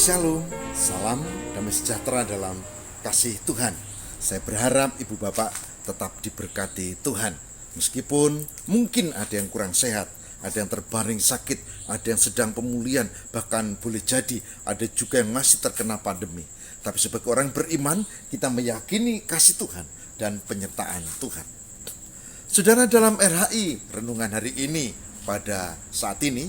Shalom, salam damai sejahtera dalam kasih Tuhan. Saya berharap ibu bapak tetap diberkati Tuhan. Meskipun mungkin ada yang kurang sehat, ada yang terbaring sakit, ada yang sedang pemulihan, bahkan boleh jadi ada juga yang masih terkena pandemi. Tapi sebagai orang beriman, kita meyakini kasih Tuhan dan penyertaan Tuhan. Saudara, dalam RHI renungan hari ini, pada saat ini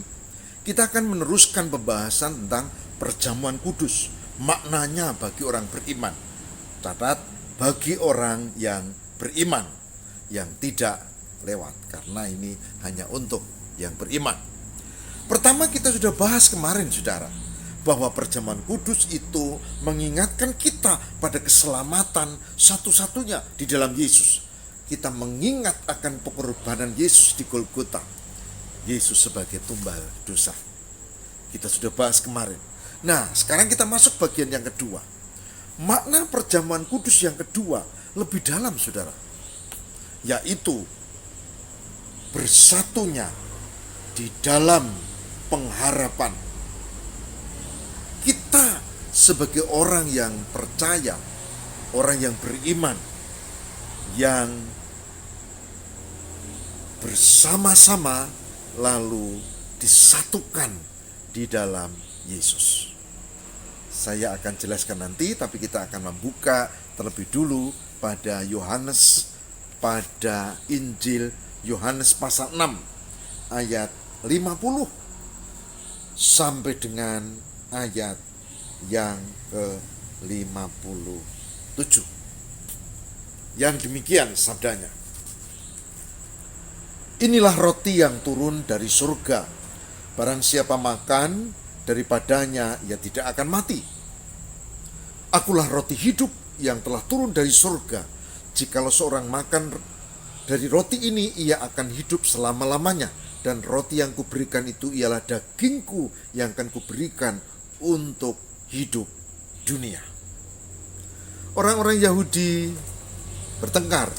kita akan meneruskan pembahasan tentang perjamuan kudus, maknanya bagi orang beriman. Catat, bagi orang yang beriman, yang tidak lewat, karena ini hanya untuk yang beriman. Pertama, kita sudah bahas kemarin, saudara, bahwa perjamuan kudus itu mengingatkan kita pada keselamatan satu-satunya di dalam Yesus. Kita mengingat akan pengorbanan Yesus di Golgota, Yesus sebagai tumbal dosa. Kita sudah bahas kemarin. Nah, sekarang kita masuk bagian yang kedua. Makna perjamuan kudus yang kedua lebih dalam, saudara, yaitu bersatunya di dalam pengharapan. Kita sebagai orang yang percaya, orang yang beriman, yang bersama-sama lalu disatukan di dalam Yesus. Saya akan jelaskan nanti, tapi kita akan membuka terlebih dulu pada Yohanes, pada Injil Yohanes pasal 6 ayat 50 sampai dengan ayat yang ke-57. Yang demikian sabdanya. Inilah roti yang turun dari surga. Barang siapa makan daripadanya, ia tidak akan mati. Akulah roti hidup yang telah turun dari surga. Jikalau seorang makan dari roti ini, ia akan hidup selama-lamanya. Dan roti yang kuberikan itu ialah dagingku yang akan kuberikan untuk hidup dunia. Orang-orang Yahudi bertengkar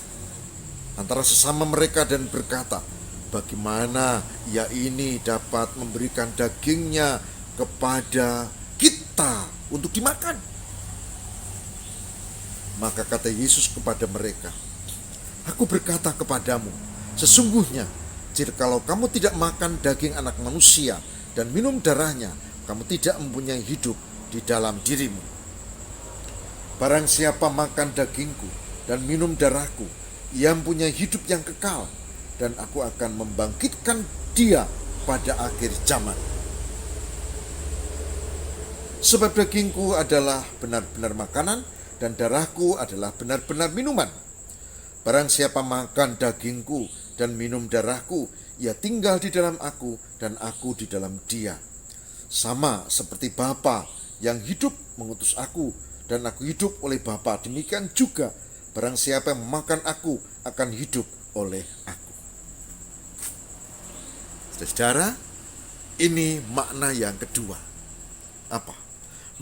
antara sesama mereka dan berkata, bagaimana ia ini dapat memberikan dagingnya kepada kita untuk dimakan? Maka kata Yesus kepada mereka, aku berkata kepadamu, sesungguhnya jikalau kamu tidak makan daging anak manusia dan minum darahnya, kamu tidak mempunyai hidup di dalam dirimu. Barang siapa makan dagingku dan minum darahku, ia mempunyai hidup yang kekal, dan aku akan membangkitkan dia pada akhir zaman. Sebab dagingku adalah benar-benar makanan, dan darahku adalah benar-benar minuman. Barang siapa makan dagingku dan minum darahku, ia tinggal di dalam aku, dan aku di dalam dia. Sama seperti Bapa yang hidup mengutus aku, dan aku hidup oleh Bapa, demikian juga barang siapa yang memakan aku akan hidup oleh aku. Saudara, ini makna yang kedua. Apa?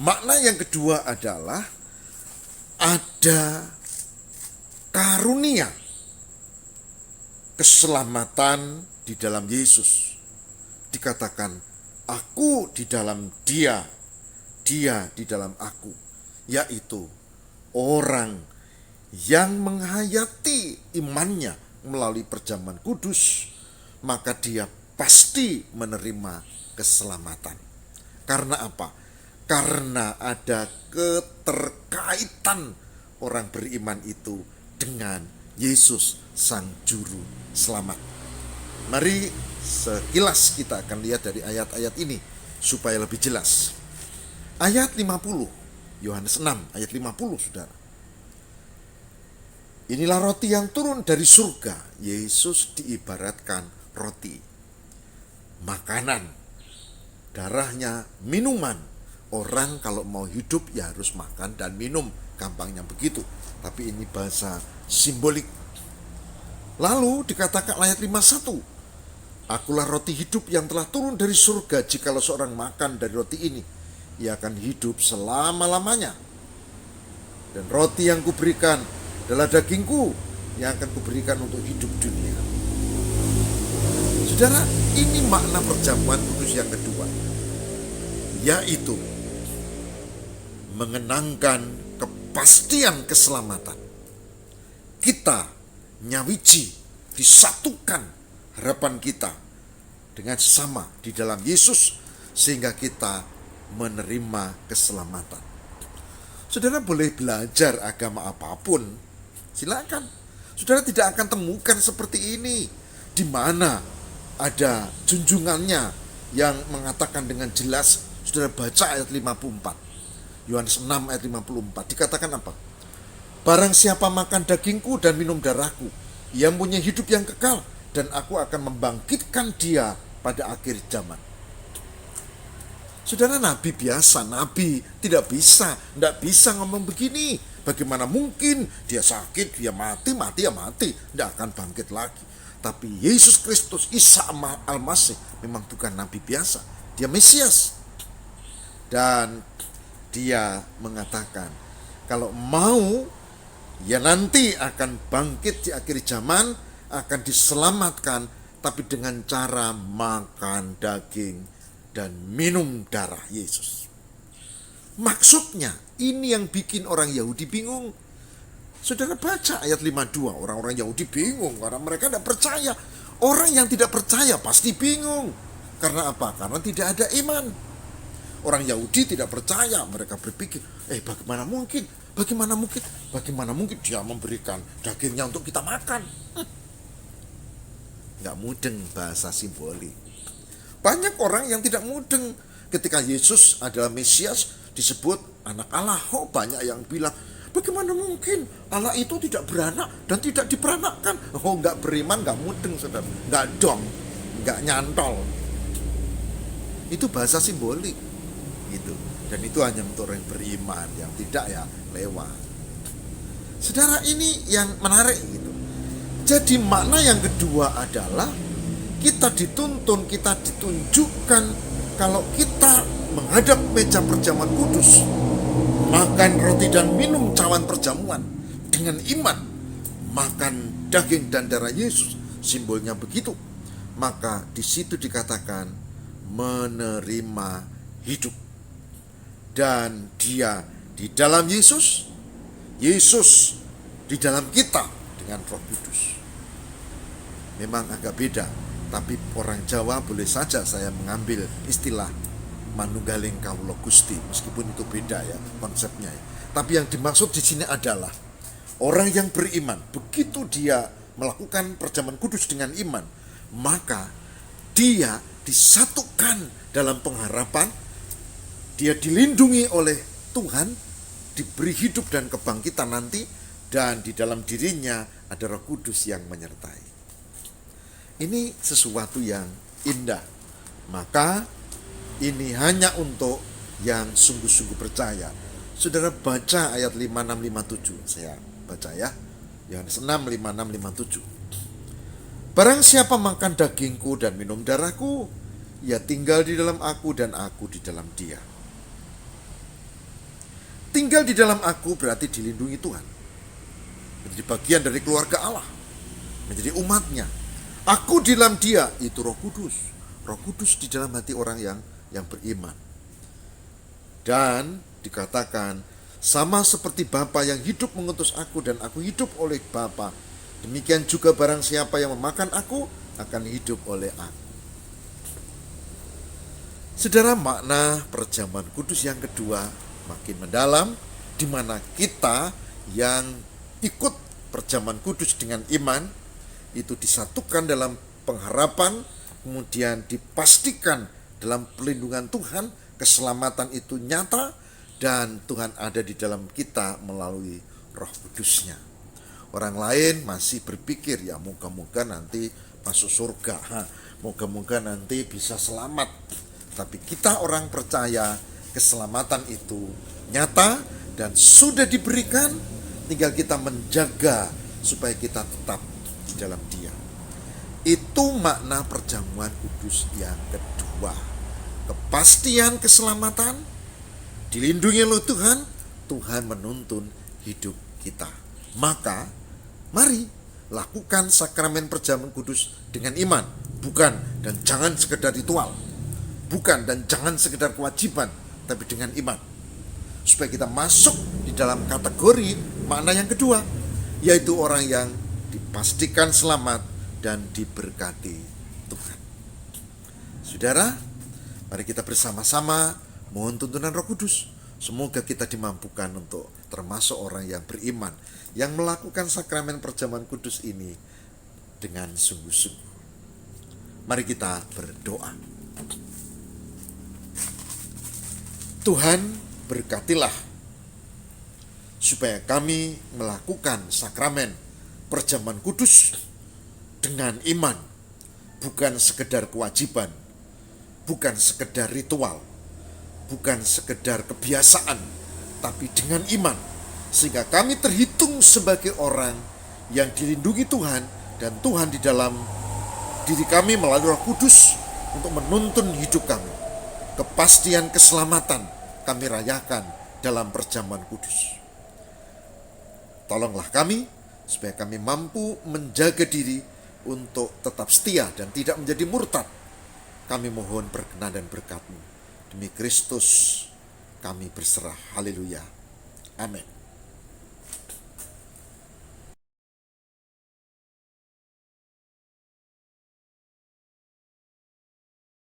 Makna yang kedua adalah ada karunia keselamatan di dalam Yesus. Dikatakan, aku di dalam dia, dia di dalam aku. Yaitu orang yang menghayati imannya melalui perjamuan kudus, maka dia pasti menerima keselamatan. Karena apa? Karena ada keterkaitan orang beriman itu dengan Yesus Sang Juru Selamat. Mari sekilas kita akan lihat dari ayat-ayat ini supaya lebih jelas. Ayat 50, Yohanes 6 ayat 50, saudara. Inilah roti yang turun dari surga. Yesus diibaratkan roti, makanan, darahnya minuman. Orang kalau mau hidup ya harus makan dan minum, gampangnya begitu. Tapi ini bahasa simbolik. Lalu dikatakan ayat 51, akulah roti hidup yang telah turun dari surga. Jikalau seorang makan dari roti ini, ia akan hidup selama-lamanya. Dan roti yang kuberikan adalah dagingku yang akan kuberikan untuk hidup dunia. Saudara, ini makna perjamuan kudus yang kedua, yaitu mengenangkan kepastian keselamatan. Kita nyawiji, disatukan harapan kita dengan sama di dalam Yesus sehingga kita menerima keselamatan. Saudara boleh belajar agama apapun, silakan. Saudara tidak akan temukan seperti ini di mana ada junjungannya yang mengatakan dengan jelas. Saudara baca ayat 54, Yohanes 6 ayat 54, dikatakan apa? Barang siapa makan dagingku dan minum darahku, ia mempunyai hidup yang kekal, dan aku akan membangkitkan dia pada akhir zaman. Saudara, nabi biasa, nabi tidak bisa ngomong begini. Bagaimana mungkin dia sakit, dia mati, tidak akan bangkit lagi. Tapi Yesus Kristus, Isa Al-Masih memang bukan nabi biasa, dia Mesias. Dan dia mengatakan, kalau mau, ya nanti akan bangkit di akhir zaman, akan diselamatkan, tapi dengan cara makan daging dan minum darah Yesus. Maksudnya, ini yang bikin orang Yahudi bingung. Saudara baca ayat 52, orang-orang Yahudi bingung karena mereka tidak percaya. Orang yang tidak percaya pasti bingung. Karena apa? Karena tidak ada iman. Orang Yahudi tidak percaya, mereka berpikir, bagaimana mungkin dia memberikan dagingnya untuk kita makan. Nggak mudeng bahasa simbolik. Banyak orang yang tidak mudeng ketika Yesus adalah Mesias, disebut anak Allah. Banyak yang bilang, bagaimana mungkin Allah itu tidak beranak dan tidak diperanakkan? Nggak beriman, nggak mudeng, saudara. Nggak dong, nggak nyantol. Itu bahasa simbolik, gitu. Dan itu hanya untuk orang yang beriman, yang tidak ya lewat. Saudara, ini yang menarik gitu. Jadi makna yang kedua adalah kita dituntun, kita ditunjukkan kalau kita menghadap meja perjamuan kudus, makan roti dan minum cawan perjamuan dengan iman, makan daging dan darah Yesus, simbolnya begitu. Maka di situ dikatakan menerima hidup. Dan dia di dalam Yesus, Yesus di dalam kita dengan Roh Kudus. Memang agak beda. Tapi orang Jawa boleh saja saya mengambil istilah manunggaling kawula Gusti, meskipun itu beda ya konsepnya ya. Tapi yang dimaksud di sini adalah orang yang beriman, begitu dia melakukan perjamuan kudus dengan iman, maka dia disatukan dalam pengharapan, dia dilindungi oleh Tuhan, diberi hidup dan kebangkitan nanti, dan di dalam dirinya ada Roh Kudus yang menyertai. Ini sesuatu yang indah. Maka ini hanya untuk yang sungguh-sungguh percaya. Saudara baca ayat 56, 57. Saya baca ya. Yohanes 6, 56, 57. Barang siapa makan dagingku dan minum darahku, ia tinggal di dalam aku dan aku di dalam dia. Tinggal di dalam aku berarti dilindungi Tuhan. Menjadi bagian dari keluarga Allah. Menjadi umatnya. Aku di dalam dia, itu Roh Kudus. Roh Kudus di dalam hati orang yang beriman. Dan dikatakan, sama seperti Bapa yang hidup mengutus aku dan aku hidup oleh Bapa, demikian juga barang siapa yang memakan aku akan hidup oleh aku. Saudara, makna perjamuan kudus yang kedua makin mendalam, di mana kita yang ikut perjamuan kudus dengan iman itu disatukan dalam pengharapan, kemudian dipastikan dalam perlindungan Tuhan, keselamatan itu nyata, dan Tuhan ada di dalam kita melalui Roh Kudusnya. Orang lain masih berpikir, ya moga-moga nanti masuk surga, moga-moga nanti bisa selamat. Tapi kita orang percaya keselamatan itu nyata dan sudah diberikan, tinggal kita menjaga supaya kita tetap di dalam Dia. Itu makna perjamuan kudus yang kedua. Kepastian keselamatan, dilindungi oleh Tuhan, Tuhan menuntun hidup kita. Maka mari lakukan sakramen perjamuan kudus dengan iman, bukan dan jangan sekedar ritual, bukan dan jangan sekedar kewajiban, tapi dengan iman. supaya kita masuk di dalam kategori makna yang kedua, yaitu orang yang dipastikan selamat dan diberkati Tuhan. Saudara, mari kita bersama-sama mohon tuntunan Roh Kudus. Semoga kita dimampukan untuk termasuk orang yang beriman, yang melakukan sakramen perjamuan kudus ini dengan sungguh-sungguh. Mari kita berdoa. Tuhan, berkatilah supaya kami melakukan sakramen perjamuan kudus dengan iman, bukan sekedar kewajiban, bukan sekedar ritual, bukan sekedar kebiasaan, tapi dengan iman, sehingga kami terhitung sebagai orang yang dilindungi Tuhan, dan Tuhan di dalam diri kami melalui Roh Kudus untuk menuntun hidup kami. Kepastian keselamatan kami rayakan dalam perjamuan kudus. Tolonglah kami supaya kami mampu menjaga diri untuk tetap setia dan tidak menjadi murtad. Kami mohon berkenan dan berkat-Mu. Demi Kristus kami berserah. Haleluya. Amin.